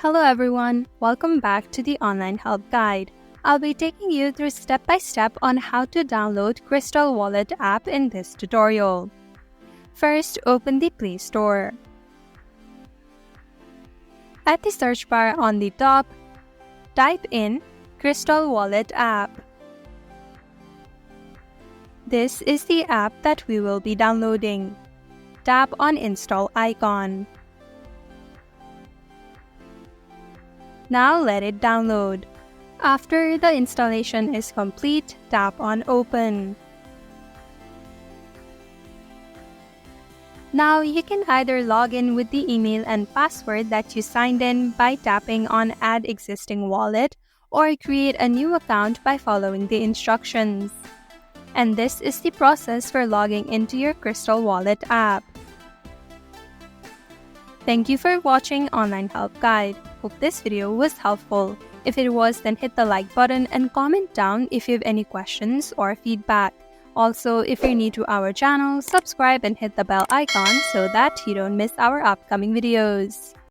Hello everyone, welcome back to the online help guide. I'll be taking you through step-by-step on how to download Krystal Wallet app in this tutorial. First, open the Play Store. At the search bar on the top, type in Krystal Wallet app. This is the app that we will be downloading. Tap on Install icon. Now let it download. After the installation is complete, tap on Open. Now you can either log in with the email and password that you signed in by tapping on Add Existing Wallet or create a new account by following the instructions. And this is the process for logging into your Krystal Wallet app. Thank you for watching Online Help Guide. Hope this video was helpful. If it was, then hit the like button and comment down if you have any questions or feedback. Also, if you're new to our channel, subscribe and hit the bell icon so that you don't miss our upcoming videos.